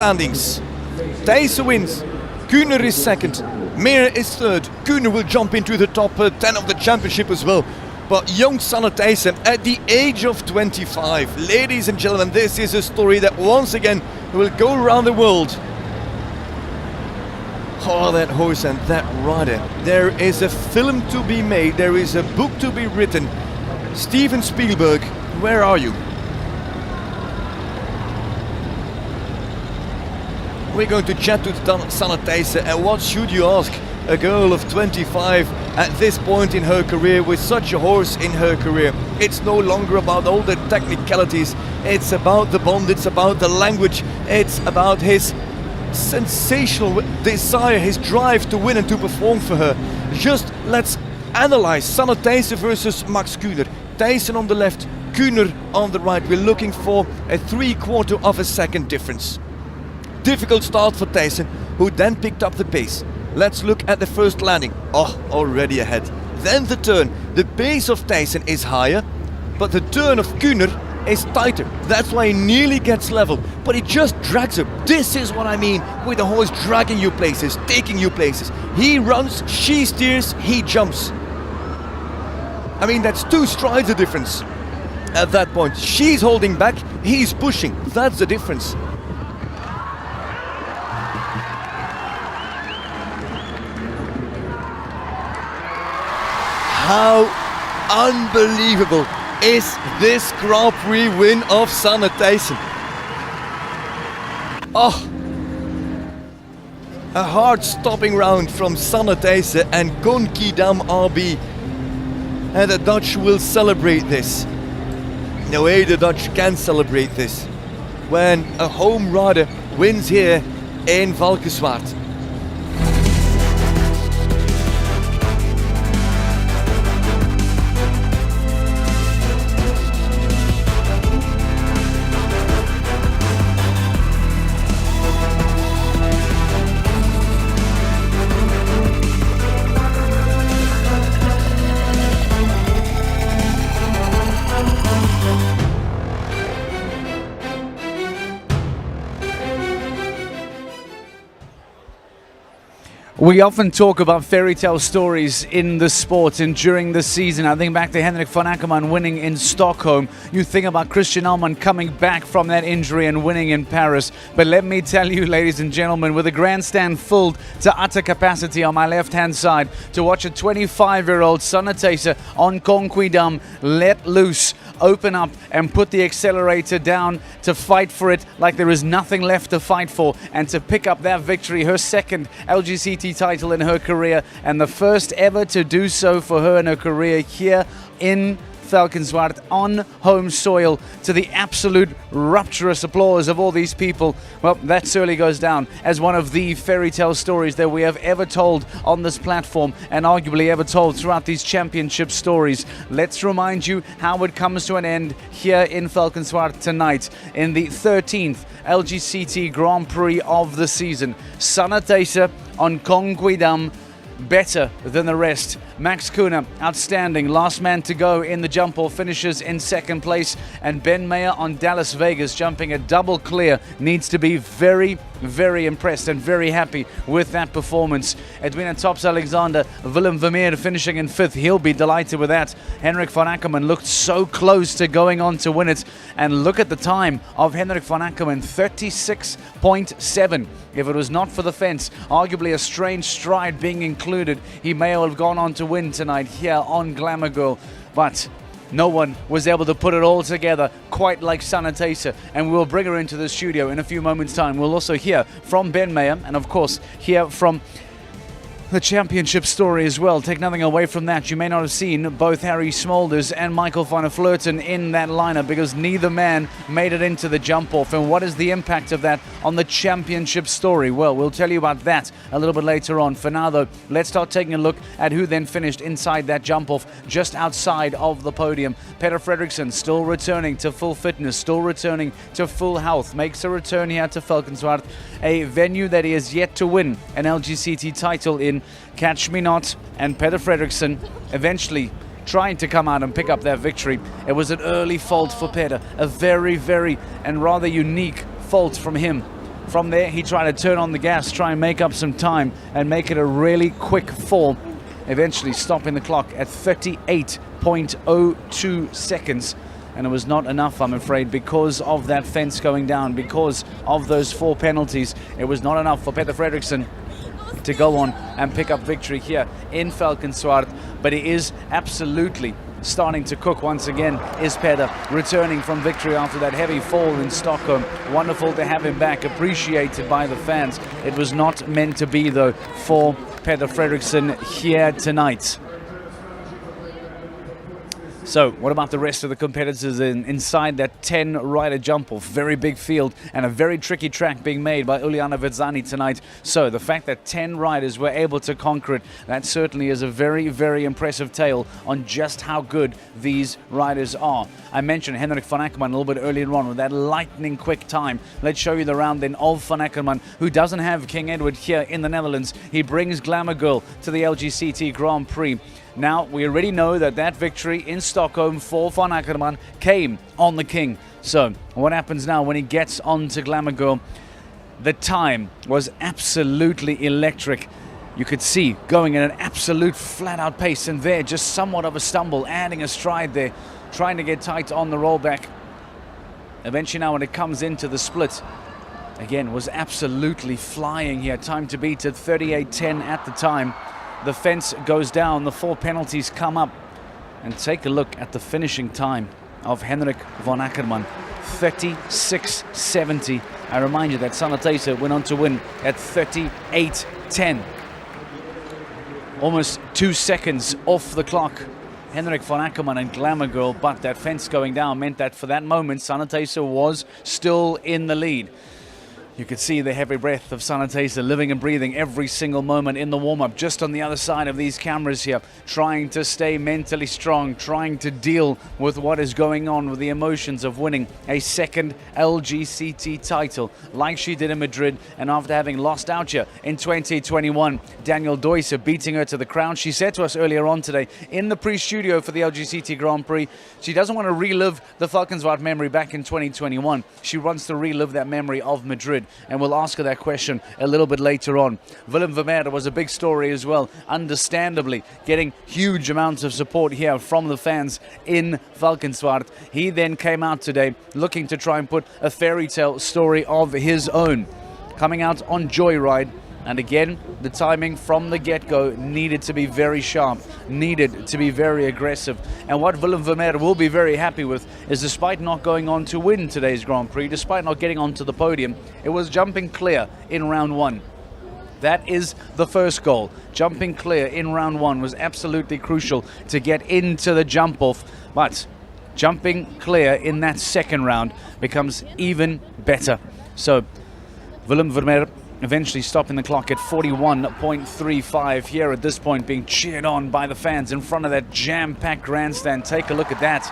Standings. Thijssen wins. Kuhner is second. Meer is third. Kuhner will jump into the top 10 of the championship as well. But young Sanitation at the age of 25. Ladies and gentlemen, this is a story that once again will go around the world. Oh, that horse and that rider. There is a film to be made. There is a book to be written. Steven Spielberg, where are you? We're going to chat to Sanitation, and what should you ask a girl of 25 at this point in her career with such a horse in her career? It's no longer about all the technicalities, it's about the bond, it's about the language, it's about his sensational desire, his drive to win and to perform for her. Just let's analyze Sanitation versus Max Kuhner. Thijssen on the left, Kuhner on the right. We're looking for a 3/4 of a second difference. Difficult start for Thijssen, who then picked up the pace. Let's look at the first landing. Oh, already ahead. Then the turn. The pace of Thijssen is higher, but the turn of Kuhner is tighter. That's why he nearly gets level, but he just drags her. This is what I mean with a horse dragging you places, taking you places. He runs, she steers, he jumps. I mean, that's 2 strides of difference. At that point, she's holding back, he's pushing. That's the difference. How unbelievable is this Grand Prix win of Sanitation? Oh, a hard stopping round from Sanitation and Konkidam RB. And the Dutch will celebrate this. No way the Dutch can celebrate this when a home rider wins here in Valkenswaard. We often talk about fairy tale stories in the sport and during the season. I think back to Henrik von Ackermann winning in Stockholm. You think about Christian Allman coming back from that injury and winning in Paris. But let me tell you, ladies and gentlemen, with the grandstand filled to utter capacity on my left-hand side, to watch a 25-year-old Sanitation on Konkidam let loose, open up and put the accelerator down to fight for it like there is nothing left to fight for, and to pick up that victory, her second LGCT title in her career, and the first ever to do so for her in her career here in Valkenswaard on home soil, to the absolute rapturous applause of all these people. Well, that certainly goes down as one of the fairy tale stories that we have ever told on this platform, and arguably ever told throughout these championship stories. Let's remind you how it comes to an end here in Valkenswaard tonight in the 13th LGCT Grand Prix of the season. Sanitation on Konkidam, better than the rest. Max Kuhner, outstanding, last man to go in the jump off, finishes in second place, and Ben Mayer on Dallas Vegas jumping a double clear needs to be very, very impressed and very happy with that performance. Edwina Tops Alexander, Willem Vermeer finishing in 5th, he'll be delighted with that. Henrik von Ackermann looked so close to going on to win it, and look at the time of Henrik von Ackermann, 36.7. If it was not for the fence, arguably a strange stride being included, he may have gone on to win tonight here on Glamour Girl, but no one was able to put it all together quite like Sanitation, and we'll bring her into the studio in a few moments' time. We'll also hear from Ben Mayer, and of course hear from the championship story as well. Take nothing away from that. You may not have seen both Harry Smolders and Michael van der Vleuten in that lineup because neither man made it into the jump off. And what is the impact of that on the championship story? Well, we'll tell you about that a little bit later on. For now though, let's start taking a look at who then finished inside that jump off just outside of the podium. Peter Fredriksson still returning to full fitness, still returning to full health, makes a return here to Valkenswaard, a venue that he has yet to win an LGCT title in. Catch Me Not, and Peter Fredriksson eventually trying to come out and pick up that victory. It was an early fault for Peter, a very, very and rather unique fault from him. From there, he tried to turn on the gas, try and make up some time and make it a really quick fall, eventually stopping the clock at 38.02 seconds. And it was not enough, I'm afraid, because of that fence going down, because of those 4 penalties. It was not enough for Peter Fredriksson to go on and pick up victory here in Valkenswaard. But he is absolutely starting to cook once again, is Peter, returning from victory after that heavy fall in Stockholm. Wonderful to have him back, appreciated by the fans. It was not meant to be, though, for Peter Fredriksson here tonight. So, what about the rest of the competitors inside that 10-rider jump-off? Very big field and a very tricky track being made by Uliana Verzani tonight. So, the fact that 10 riders were able to conquer it, that certainly is a very, very impressive tale on just how good these riders are. I mentioned Henrik van Ackerman a little bit earlier on with that lightning-quick time. Let's show you the round then of van Ackerman, who doesn't have King Edward here in the Netherlands. He brings Glamour Girl to the LGCT Grand Prix. Now, we already know that that victory in Stockholm for Van Ackerman came on the King. So, what happens now when he gets onto Glamour Girl? The time was absolutely electric. You could see going at an absolute flat-out pace, and there, just somewhat of a stumble, adding a stride there, trying to get tight on the rollback. Eventually now, when it comes into the split, again, was absolutely flying here. Time to beat at 38.10 at the time. The fence goes down, the 4 penalties come up, and take a look at the finishing time of Henrik van Ackerman, 36.70. I remind you that Sanitation went on to win at 38.10. Almost 2 seconds off the clock. Henrik van Ackerman and Glamour Girl, but that fence going down meant that for that moment, Sanitation was still in the lead. You could see the heavy breath of Sanitation living and breathing every single moment in the warm-up, just on the other side of these cameras here, trying to stay mentally strong, trying to deal with what is going on with the emotions of winning a second LGCT title, like she did in Madrid, and after having lost out here in 2021, Daniel Deuser beating her to the crown. She said to us earlier on today in the Prix studio for the LGCT Grand Prix, she doesn't want to relive the Valkenswaard memory back in 2021. She wants to relive that memory of Madrid. And we'll ask her that question a little bit later on. Willem Vermeer was a big story as well, understandably getting huge amounts of support here from the fans in Valkenswaard. He then came out today looking to try and put a fairy tale story of his own, coming out on Joyride. And again, the timing from the get-go needed to be very sharp, needed to be very aggressive. And what Willem Vermeer will be very happy with is, despite not going on to win today's Grand Prix, despite not getting onto the podium, it was jumping clear in round 1. That is the first goal. Jumping clear in round 1 was absolutely crucial to get into the jump-off. But jumping clear in that second round becomes even better. So, Willem Vermeer eventually stopping the clock at 41.35 here at this point, being cheered on by the fans in front of that jam-packed grandstand. Take a look at that.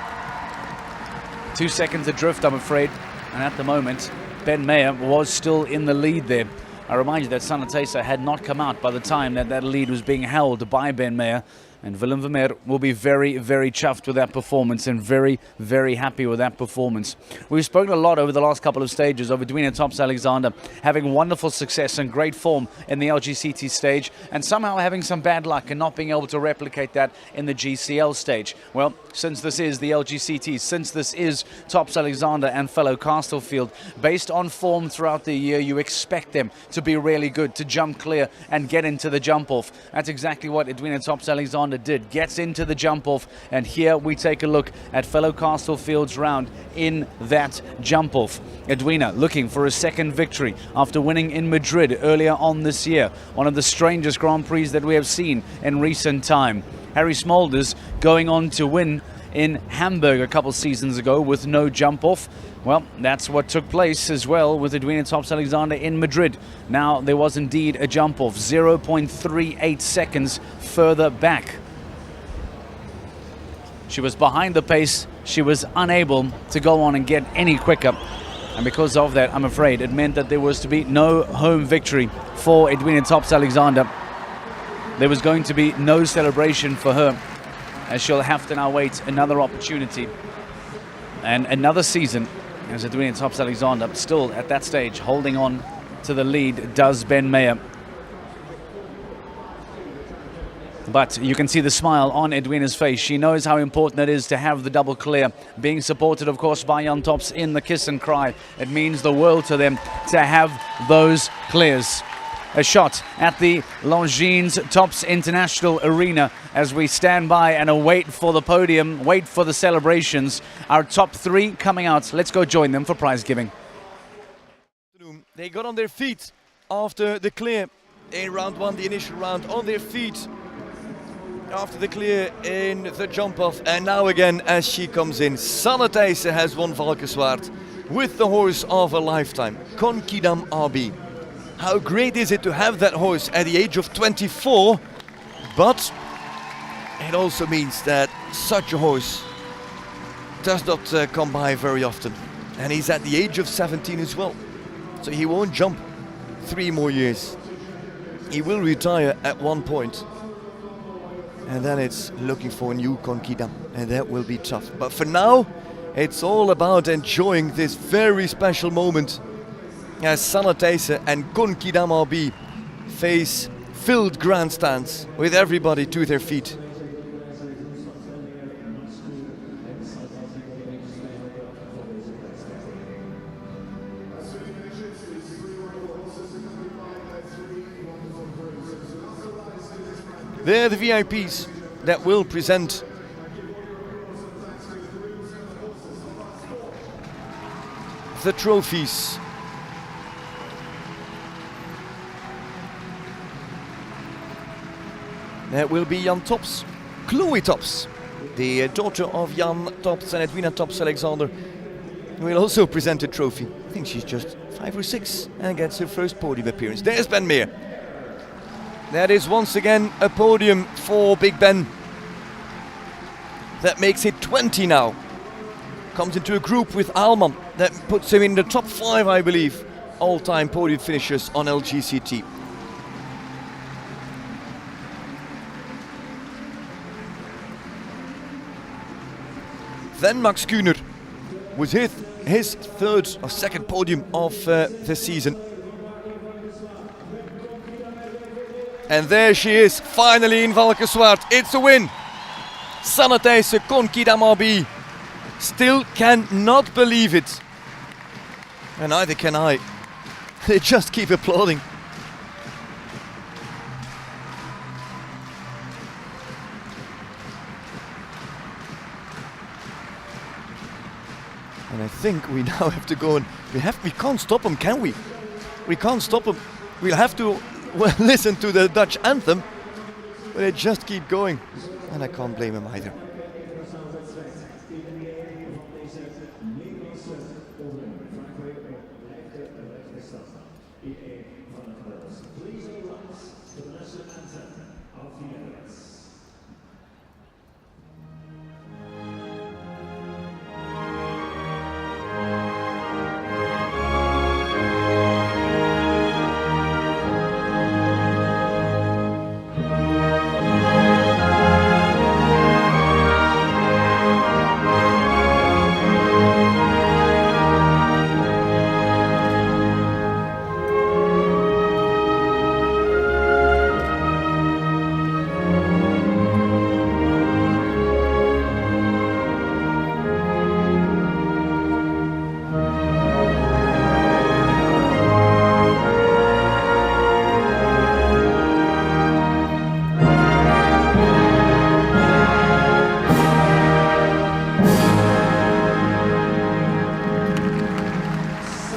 2 seconds adrift, I'm afraid. And at the moment, Ben Meyer was still in the lead there. I remind you that Sanitation had not come out by the time that that lead was being held by Ben Meyer. And Willem Vermeer will be very, very chuffed with that performance and very, very happy with that performance. We've spoken a lot over the last couple of stages of Edwina Tops-Alexander having wonderful success and great form in the LGCT stage, and somehow having some bad luck and not being able to replicate that in the GCL stage. Well, since this is the LGCT, since this is Tops-Alexander and fellow Castlefield, based on form throughout the year, you expect them to be really good, to jump clear and get into the jump-off. That's exactly what Edwina Tops-Alexander did, gets into the jump off, and here we take a look at fellow Castlefield's round in that jump off. Edwina looking for a second victory after winning in Madrid earlier on this year, one of the strangest Grand Prix that we have seen in recent time. Harry Smolders going on to win in Hamburg a couple seasons ago with no jump off. Well, that's what took place as well with Edwina Tops-Alexander in Madrid. Now there was indeed a jump off, 0.38 seconds further back. She was behind the pace. She was unable to go on and get any quicker. And because of that, I'm afraid it meant that there was to be no home victory for Edwina Tops-Alexander. There was going to be no celebration for her, as she'll have to now wait another opportunity and another season as Edwina Tops-Alexander still at that stage holding on to the lead does Ben Meyer. But you can see the smile on Edwina's face. She knows how important it is to have the double clear. Being supported, of course, by Jan Tops in the kiss and cry. It means the world to them to have those clears. A shot at the Longines Tops International Arena as we stand by and await for the podium, wait for the celebrations. Our top three coming out. Let's go join them for prize giving. They got on their feet after the clear in round one, the initial round, on their feet after the clear in the jump off, and now again as she comes in. Sanitation has won Valkenswaard with the horse of a lifetime, Konkidam RB. How great is it to have that horse at the age of 24, but it also means that such a horse does not come by very often, and he's at the age of 17 as well, so he won't jump 3 more years. He will retire at one point, and then it's looking for a new Konkidam, and that will be tough. But for now, it's all about enjoying this very special moment as Sanitation and Konkidam RB face filled grandstands with everybody to their feet. They're the VIPs that will present the trophies. That will be Jan Tops, Chloe Tops, the daughter of Jan Tops and Edwina Tops Alexander, will also present a trophy. I think she's just 5 or 6 and gets her first podium appearance. There's Ben Meyer. That is once again a podium for Big Ben. That makes it 20 now. Comes into a group with Alman. That puts him in the top 5, I believe, all-time podium finishers on LGCT. Then Max Kühner was his third or second podium of the season. And there she is, finally in Valkenswaard. It's a win. Sanitation Konkidam RB. Still cannot believe it. And neither can I. They just keep applauding. And I think we now have to go and we can't stop them, can we? We can't stop them. We'll have to listen to the Dutch anthem, but they just keep going, and I can't blame them either.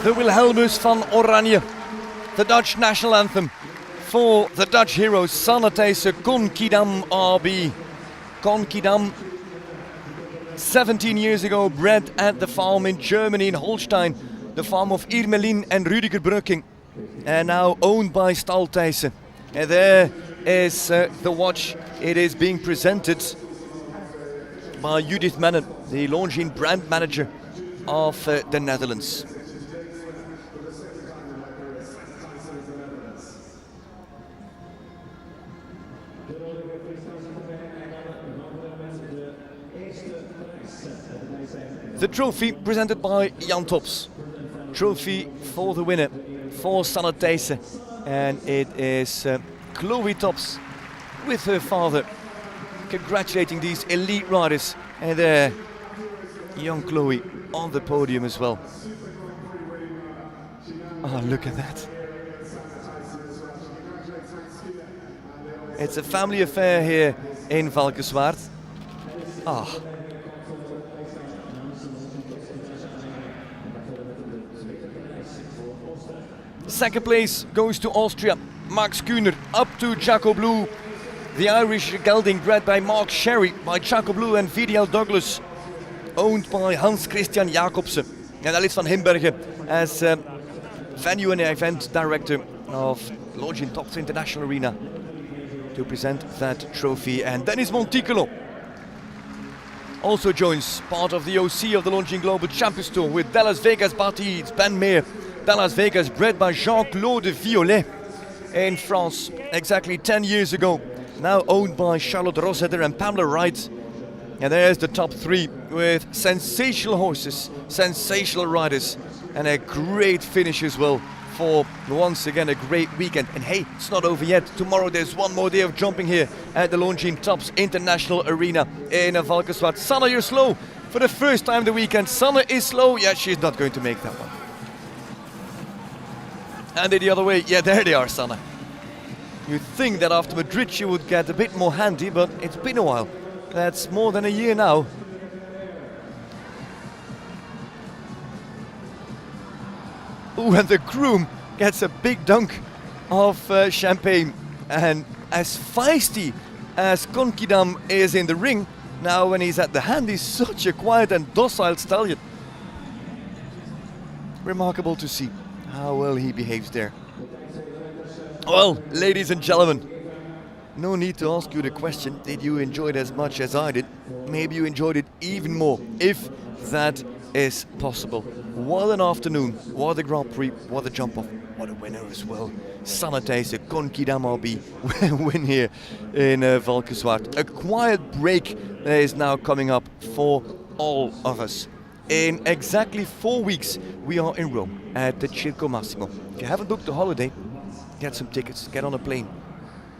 The Wilhelmus van Oranje, the Dutch national anthem for the Dutch heroes, Sanitation Konkidam RB. Konkidam, 17 years ago, bred at the farm in Germany, in Holstein, the farm of Irmelin and Rüdiger Bröcking, and now owned by Staltijsen. And there is the watch. It is being presented by Judith Mennen, the Longines brand manager of the Netherlands. The trophy presented by Jan Tops. Trophy for the winner, for Sanitation, and it is Chloe Tops with her father congratulating these elite riders, and young Chloe on the podium as well. Oh, look at that. It's a family affair here in Valkenswaard. Ah. Second place goes to Austria. Max Kuhner up to Jaco Blue. The Irish gelding bred by Mark Sherry, by Jaco Blue and VDL Douglas. Owned by Hans Christian Jacobsen. And Alice van Himbergen as venue and event director of Longines Tops International Arena to present that trophy. And Dennis Monticolo also joins, part of the OC of the Longines Global Champions Tour with Dallas Vegas Batids, Ben Meer. Dallas Vegas bred by Jean-Claude Violet in France exactly 10 years ago. Now owned by Charlotte Rosetter and Pamela Wright. And there's the top three with sensational horses, sensational riders, and a great finish as well for once again a great weekend. And hey, it's not over yet. Tomorrow there's one more day of jumping here at the Longines Tops International Arena in Valkenswaard. Sanne, you're slow for the first time the weekend. Sanne is slow. Yeah, she's not going to make that one. And the other way, yeah, there they are, Sanne. You'd think that after Madrid she would get a bit more handy, but it's been a while. That's more than a year now. Ooh, and the groom gets a big dunk of champagne. And as feisty as Konkidam is in the ring, now when he's at the hand, he's such a quiet and docile stallion. Remarkable to see how well he behaves there. Well, ladies and gentlemen, no need to ask you the question, did you enjoy it as much as I did? Maybe you enjoyed it even more, if that is possible. What an afternoon, what a Grand Prix, what a jump off, what a winner as well. Sanitation, Konkidam RB win here in Valkenswaard. A quiet break is now coming up for all of us. In exactly 4 weeks, we are in Rome at the Circo Massimo. If you haven't booked a holiday, get some tickets, get on a plane,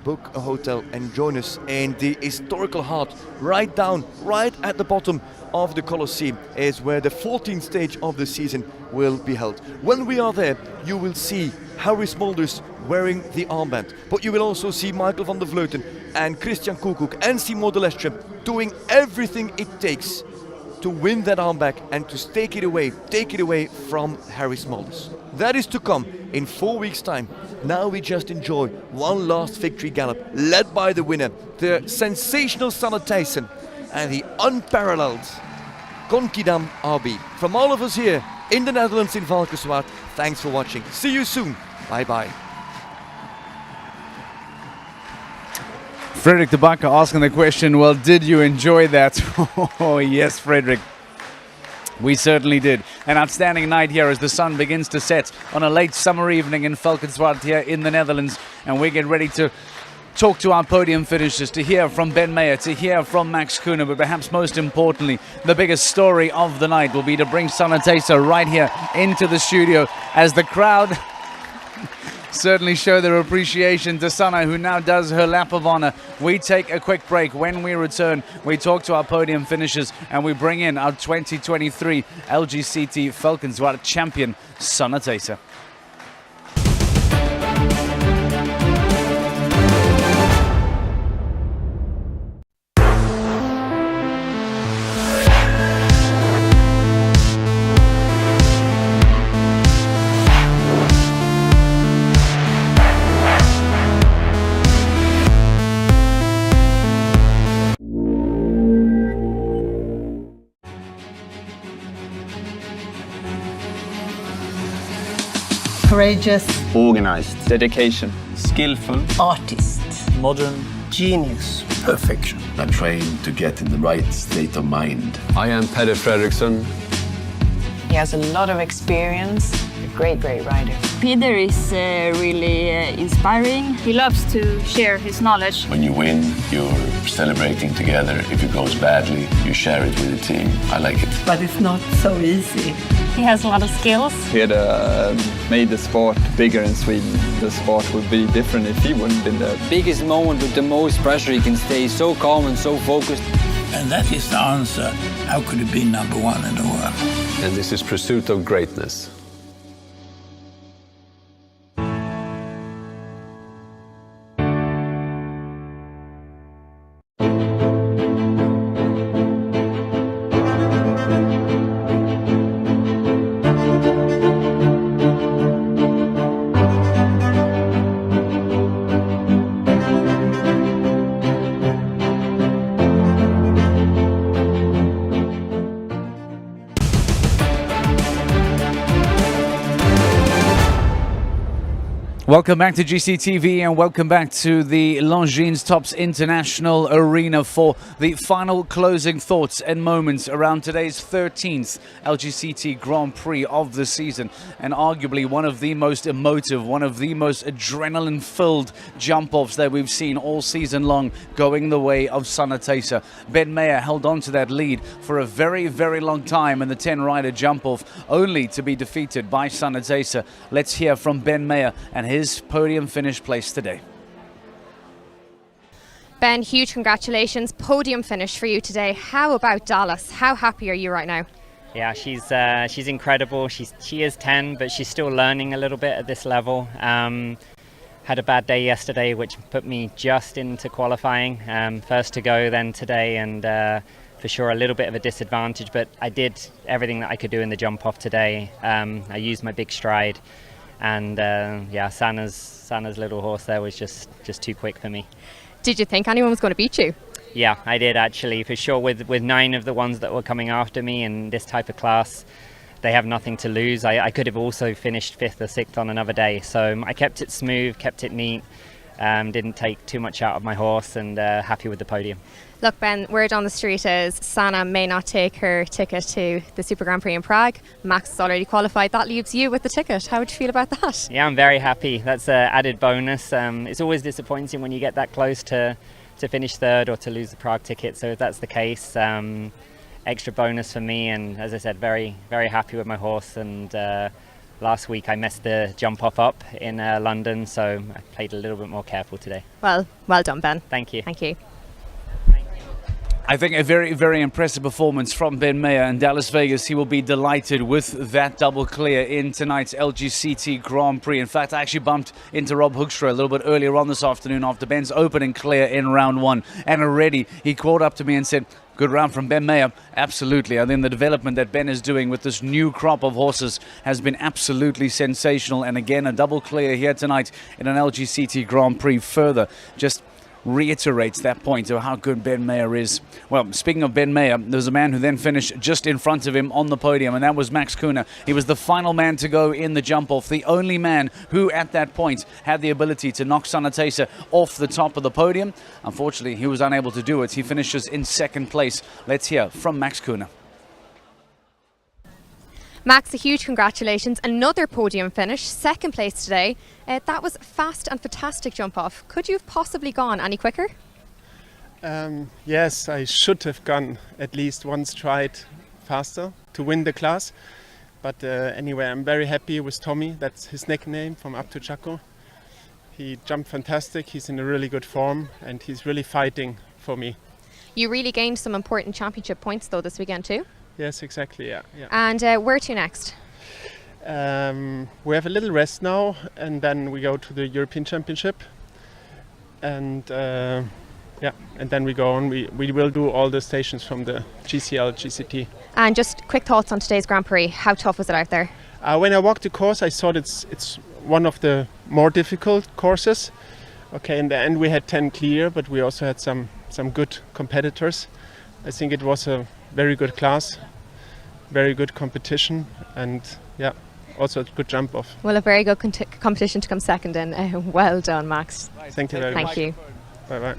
book a hotel and join us in the historical heart. Right down, right at the bottom of the Colosseum is where the 14th stage of the season will be held. When we are there, you will see Harry Smulders wearing the armband, but you will also see Michael van der Vleuten and Christian Koekoek and Simon de Lestre doing everything it takes to win that armband and to take it away from Harry Smulders. That is to come in 4 weeks' time. Now we just enjoy one last victory gallop, led by the winner, the sensational Sanitation, and the unparalleled Konkidam RB. From all of us here in the Netherlands in Valkenswaard, thanks for watching. See you soon. Bye-bye. Frederick de Backer asking the question, well, did you enjoy that? Oh, yes, Frederick. We certainly did. An outstanding night here as the sun begins to set on a late summer evening in Valkenswaard here in the Netherlands. And we get ready to talk to our podium finishers, to hear from Ben Mayer, to hear from Max Kuhner. But perhaps most importantly, the biggest story of the night will be to bring Sanitation right here into the studio as the crowd certainly show their appreciation to Sanne, who now does her lap of honor. We take a quick break. When we return, we talk to our podium finishers and we bring in our 2023 LGCT Valkenswaard champion, Sanitation. Courageous, organized, dedication, skillful, artist, modern, genius, perfection. I'm trying to get in the right state of mind. I am Peder Fredriksson. He has a lot of experience. a great rider. Peter is really inspiring. He loves to share his knowledge. When you win, you're celebrating together. If it goes badly, you share it with the team. I like it. But it's not so easy. He has a lot of skills. He had made the sport bigger in Sweden. The sport would be different if he wouldn't been there. Biggest moment with the most pressure, he can stay so calm and so focused. And that is the answer. How could it be number one in the world? And this is pursuit of greatness. Welcome back to GCTV and welcome back to the Longines Tops International Arena for the final closing thoughts and moments around today's 13th LGCT Grand Prix of the season, and arguably one of the most emotive, one of the most adrenaline-filled jump-offs that we've seen all season long, going the way of Sanitation. Ben Mayer held on to that lead for a very, very long time in the 10-rider jump-off, only to be defeated by Sanitation. Let's hear from Ben Mayer and his podium finish place today. Ben, huge congratulations. Podium finish for you today. How about Dallas? How happy are you right now? Yeah, she's incredible. She is 10, but she's still learning a little bit at this level. Had a bad day yesterday, which put me just into qualifying. First to go, then today, and for sure a little bit of a disadvantage, but I did everything that I could do in the jump off today. I used my big stride. And yeah, Sanna's little horse there was just too quick for me. Did you think anyone was going to beat you? Yeah, I did actually, for sure. With 9 of the ones that were coming after me in this type of class, they have nothing to lose. I could have also finished 5th or 6th on another day. So I kept it smooth, kept it neat, didn't take too much out of my horse, and happy with the podium. Look, Ben, word on the street is Sanna may not take her ticket to the Super Grand Prix in Prague. Max is already qualified. That leaves you with the ticket. How would you feel about that? Yeah, I'm very happy. That's an added bonus. It's always disappointing when you get that close to finish 3rd or to lose the Prague ticket. So if that's the case, extra bonus for me. And as I said, very, very happy with my horse. And last week I messed the jump off up in London, so I played a little bit more careful today. Well done, Ben. Thank you. Thank you. I think a very, very impressive performance from Ben Mayer in Dallas Vegas. He will be delighted with that double clear in tonight's LGCT Grand Prix. In fact, I actually bumped into Rob Hoekstra a little bit earlier on this afternoon after Ben's opening clear in round 1. And already he called up to me and said, good round from Ben Mayer. Absolutely. I think the development that Ben is doing with this new crop of horses has been absolutely sensational. And again, a double clear here tonight in an LGCT Grand Prix further just reiterates that point of how good Ben Mayer is. Well, speaking of Ben Mayer, there's a man who then finished just in front of him on the podium, and that was Max Kuhne. He was the final man to go in the jump-off, the only man who at that point had the ability to knock Sanitation off the top of the podium. Unfortunately, he was unable to do it. He finishes in 2nd place. Let's hear from Max Kuhne. Max, a huge congratulations. Another podium finish, 2nd place today. That was fast and fantastic jump off. Could you have possibly gone any quicker? Yes, I should have gone at least one stride faster to win the class. But anyway, I'm very happy with Tommy. That's his nickname from Up to Chaco. He jumped fantastic. He's in a really good form and he's really fighting for me. You really gained some important championship points though this weekend too? Yes, exactly, yeah. And where to next? We have a little rest now, and then we go to the European Championship, and and then we go on. We will do all the stations from the GCL, GCT. And just quick thoughts on today's Grand Prix. How tough was it out there? When I walked the course, I thought it's one of the more difficult courses. Okay, in the end we had 10 clear, but we also had some good competitors. I think it was a very good class, very good competition, and yeah, also a good jump off. Well, a very good competition to come 2nd in. Well done, Max. Thank you very much. Thank you. Bye bye.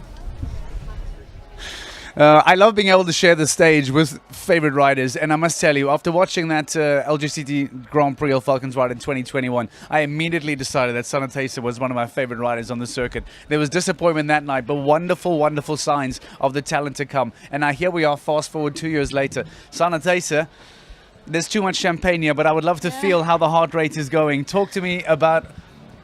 I love being able to share the stage with favorite riders, and I must tell you, after watching that LGCT Grand Prix of Valkenswaard in 2021, I immediately decided that Sanitation was one of my favorite riders on the circuit. There was disappointment that night, but wonderful, wonderful signs of the talent to come. And now here we are, fast forward 2 years later. Sanitation, there's too much champagne here, but I would love to feel how the heart rate is going. Talk to me about...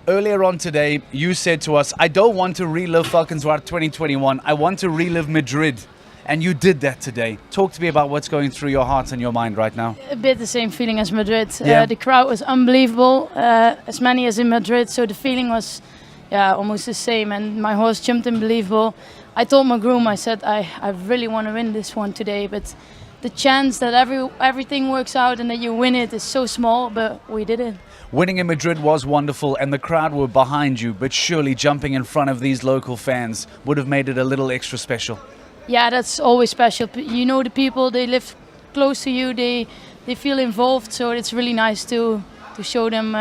Earlier on today, you said to us, I don't want to relive Valkenswaard 2021. I want to relive Madrid. And you did that today. Talk to me about what's going through your heart and your mind right now. A bit the same feeling as Madrid. Yeah. The crowd was unbelievable, as many as in Madrid. So the feeling was almost the same. And my horse jumped unbelievable. I told my groom, I said, I really want to win this one today. But the chance that everything works out and that you win it is so small, but we did it. Winning in Madrid was wonderful and the crowd were behind you, but surely jumping in front of these local fans would have made it a little extra special. Yeah, that's always special. You know the people, they live close to you, they feel involved, so it's really nice to show them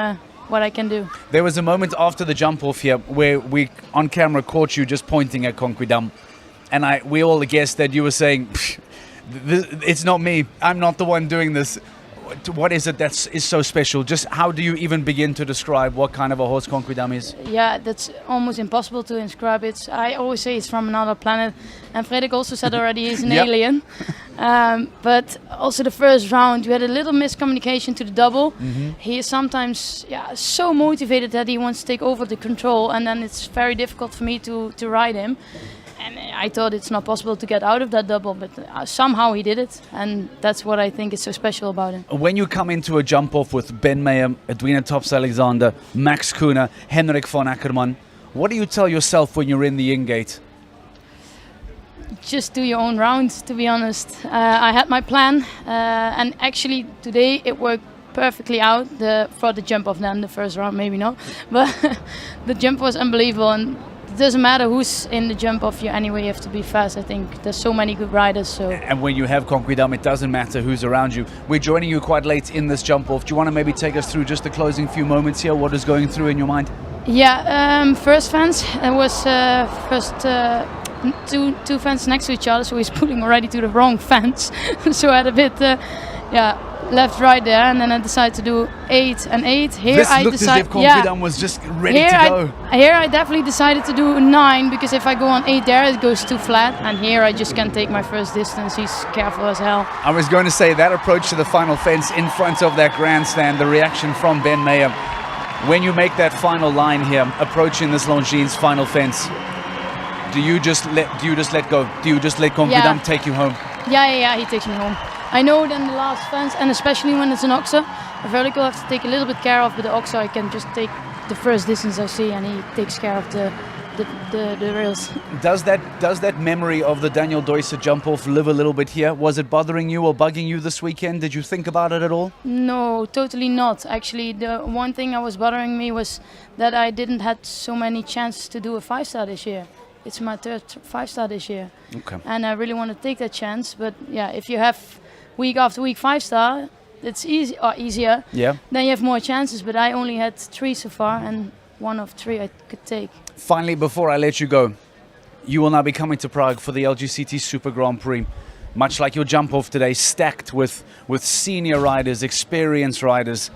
what I can do. There was a moment after the jump off here where we on camera caught you just pointing at Conquidam, and we all guessed that you were saying, it's not me, I'm not the one doing this. What is it that is so special? Just how do you even begin to describe what kind of a horse Conquidam is? Yeah, that's almost impossible to describe it. I always say it's from another planet, and Frederik also said already he's an alien. But also the first round, we had a little miscommunication to the double. He is sometimes so motivated that he wants to take over the control, and then it's very difficult for me to ride him. And I thought it's not possible to get out of that double, but somehow he did it, and that's what I think is so special about him. When you come into a jump-off with Ben Meyer, Edwina Tops-Alexander, Max Kuhner, Henrik von Ackermann, what do you tell yourself when you're in the in-gate? Just do your own rounds, to be honest. I had my plan, and actually today it worked perfectly out for the jump-off then, the first round maybe not, but the jump was unbelievable. And it doesn't matter who's in the jump off you anyway, you have to be fast. I think there's so many good riders. So. And when you have Conquidam, it doesn't matter who's around you. We're joining you quite late in this jump off. Do you want to maybe take us through just the closing few moments here? What is going through in your mind? Yeah, first fence, it was two fences next to each other, so he's pulling already to the wrong fence. So I had a bit, left, right there, and then I decided to do 8 and 8. Here this I looked as if Conquidam was just ready to go. Here I definitely decided to do 9, because if I go on 8 there, it goes too flat, and here I just can't take my first distance. He's careful as hell. I was going to say that approach to the final fence in front of that grandstand, the reaction from Ben Meyer. When you make that final line here, approaching this Longines final fence, do you just let go? Do you just let Conquidam take you home? Yeah, he takes me home. I know then the last fence, and especially when it's an oxer, a vertical I have to take a little bit care of, but the oxer I can just take the first distance I see, and he takes care of the rails. Does that memory of the Daniel Deusser jump off live a little bit here? Was it bothering you or bugging you this weekend? Did you think about it at all? No, totally not. Actually, the one thing that was bothering me was that I didn't have so many chances to do a 5-star this year. It's my third 5-star this year. Okay. And I really want to take that chance, but yeah, if you have week after week 5-star, it's easier. Yeah. Then you have more chances, but I only had 3 so far, and 1 of 3 I could take. Finally, before I let you go, you will now be coming to Prague for the LGCT Super Grand Prix. Much like your jump off today, stacked with senior riders, experienced riders.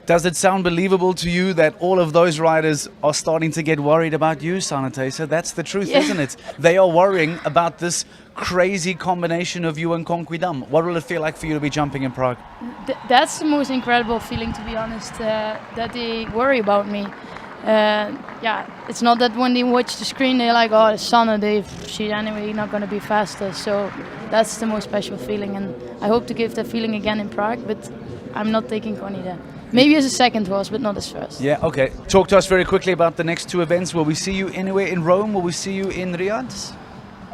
Does it sound believable to you that all of those riders are starting to get worried about you, Sanitation? That's the truth, isn't it? They are worrying about this crazy combination of you and Conquidam. What will it feel like for you to be jumping in Prague? That's the most incredible feeling, to be honest, that they worry about me. It's not that when they watch the screen they're like, oh, Sanne, she's anyway not going to be faster. So that's the most special feeling, and I hope to give that feeling again in Prague, but I'm not taking Connie there. Maybe as a second horse, but not as first. Yeah, okay. Talk to us very quickly about the next 2 events. Will we see you anywhere in Rome? Will we see you in Riyadh?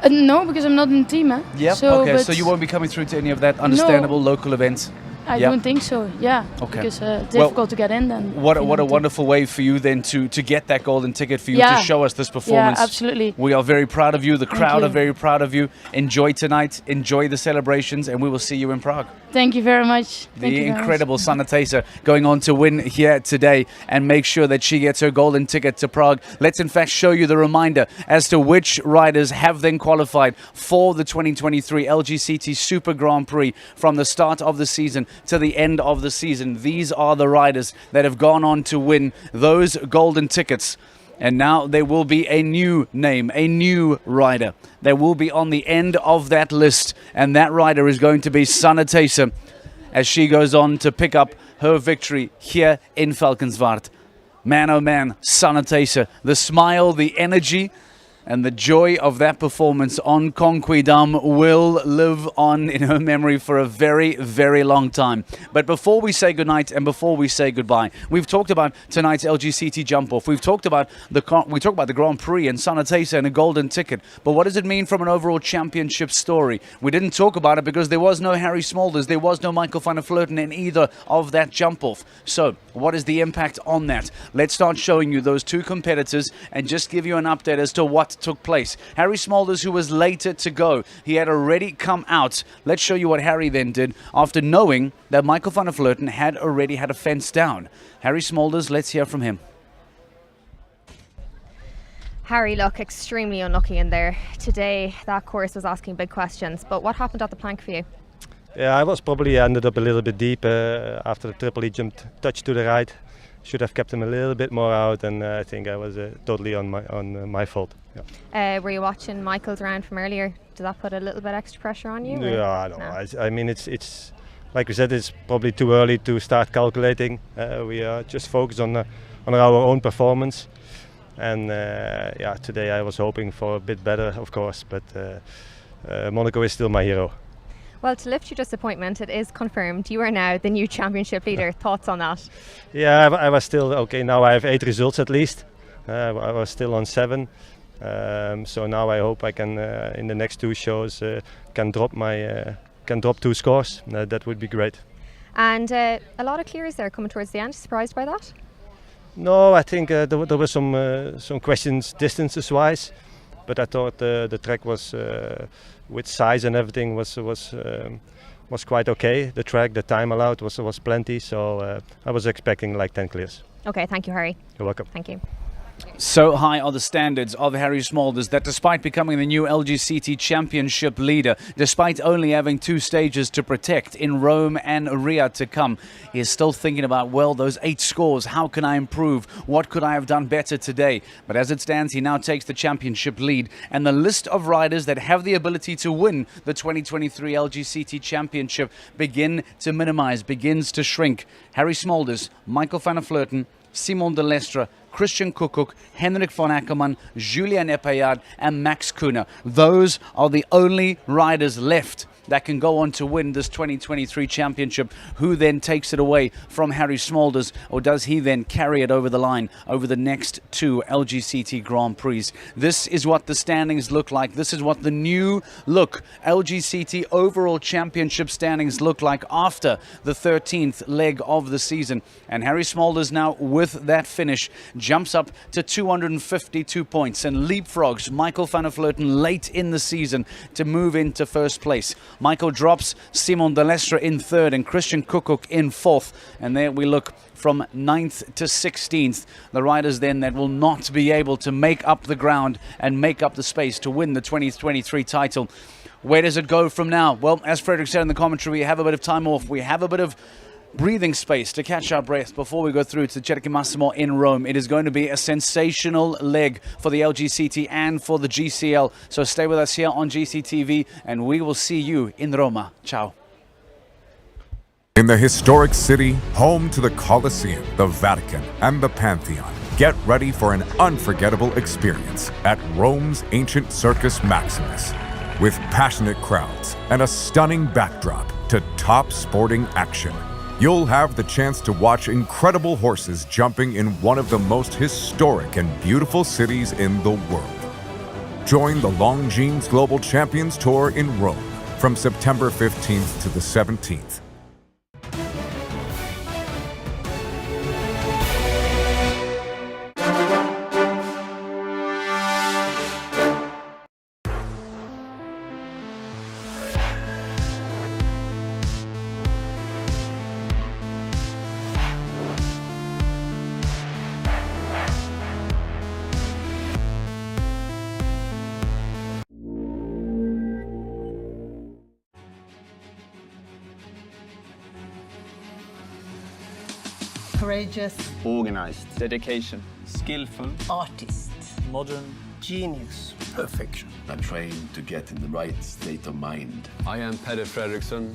No, because I'm not in the team. Yeah, so you won't be coming through to any of that understandable local events? I don't think so. Yeah, Okay. because difficult to get in then. What a wonderful way for you then to get that golden ticket for you to show us this performance. Yeah, absolutely. We are very proud of you. The crowd you. are very proud of you. Enjoy tonight. Enjoy the celebrations, and we will see you in Prague. Thank you very much. The incredible Sanitation going on to win here today and make sure that she gets her golden ticket to Prague. Let's in fact show you the reminder as to which riders have then qualified for the 2023 LGCT Super Grand Prix from the start of the season to the end of the season. These are the riders that have gone on to win those golden tickets. And now there will be a new name, a new rider. There will be on the end of that list, and that rider is going to be Sanitation as she goes on to pick up her victory here in Valkenswaard. Man, oh man, Sanitation, the smile, the energy, and the joy of that performance on Conquidam will live on in her memory for a very, very long time. But before we say goodnight and before we say goodbye, we've talked about tonight's LGCT jump-off. We've talked about the Grand Prix and Sanitation and a golden ticket. But what does it mean from an overall championship story? We didn't talk about it because there was no Harry Smolders, there was no Michael van der Vleuten in either of that jump-off. So, what is the impact on that? Let's start showing you those two competitors and just give you an update as to what took place. Harry Smolders, who was later to go, he had already come out. Let's show you what Harry then did after knowing that Michael van der Vleuten had already had a fence down. Harry Smolders, let's hear from him. Harry, look, extremely unlucky in there. Today, that course was asking big questions, but what happened at the plank for you? Yeah, I was probably ended up a little bit deep after the triple. He jumped touch to the right. Should have kept him a little bit more out, and I think I was totally on my fault. Yeah. Were you watching Michael's round from earlier? Did that put a little bit extra pressure on you? Yeah, no. I mean, it's like we said, it's probably too early to start calculating. We are just focused on our own performance, and yeah, today I was hoping for a bit better, of course, but Monaco is still my hero. Well, to lift your disappointment, it is confirmed you are now the new championship leader. Thoughts on that? Yeah, I was still okay. Now I have 8 results at least. I was still on 7, so now I hope I can in the next 2 shows can drop 2 scores. That would be great. And a lot of clears there coming towards the end. Surprised by that? No, I think there were some questions distances wise, but I thought the track was with size and everything was quite okay. The track, the time allowed was plenty, so I was expecting like 10 clears. Okay, thank you, Harry. You're welcome. Thank you. So high are the standards of Harry Smolders that despite becoming the new LGCT championship leader, despite only having 2 stages to protect in Rome and Rio to come, he is still thinking about, well, those 8 scores, how can I improve? What could I have done better today? But as it stands, he now takes the championship lead, and the list of riders that have the ability to win the 2023 LGCT championship begins to shrink. Harry Smolders, Michael van der Vleuten, Simon de Lestre, Christian Koekkoek, Henrik van Ackermann, Julian Epaillard and Max Kuhner. Those are the only riders left that can go on to win this 2023 championship. Who then takes it away from Harry Smolders, or does he then carry it over the line over the next 2 LGCT Grand Prix? This is what the standings look like. This is what the new look LGCT overall championship standings look like after the 13th leg of the season. And Harry Smolders now, with that finish, jumps up to 252 points and leapfrogs Michael van der Vleuten late in the season to move into first place. Michael drops Simon de Lestre in 3rd and Christian Koekkoek in 4th. And there we look from 9th to 16th. The riders then that will not be able to make up the ground and make up the space to win the 2023 title. Where does it go from now? Well, as Frederick said in the commentary, we have a bit of time off. We have a bit of breathing space to catch our breath before we go through to Cerchi Massimo in Rome. It is going to be a sensational leg for the LGCT and for the GCL. So stay with us here on GCTV and we will see you in Roma. Ciao. In the historic city, home to the Colosseum, the Vatican, and the Pantheon, get ready for an unforgettable experience at Rome's ancient Circus Maximus. With passionate crowds and a stunning backdrop to top sporting action, you'll have the chance to watch incredible horses jumping in one of the most historic and beautiful cities in the world. Join the Longines Global Champions Tour in Rome from September 15th to the 17th. Courageous. Organized. Dedication. Skillful. Artist. Modern. Genius. Perfection. I train to get in the right state of mind. I am Peder Fredriksson.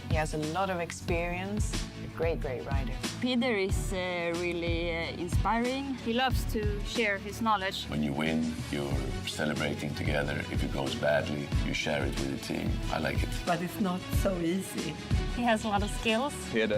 He has a lot of experience. A great rider. Peder is really inspiring. He loves to share his knowledge. When you win, you're celebrating together. If it goes badly, you share it with the team. I like it. But it's not so easy. He has a lot of skills. Peder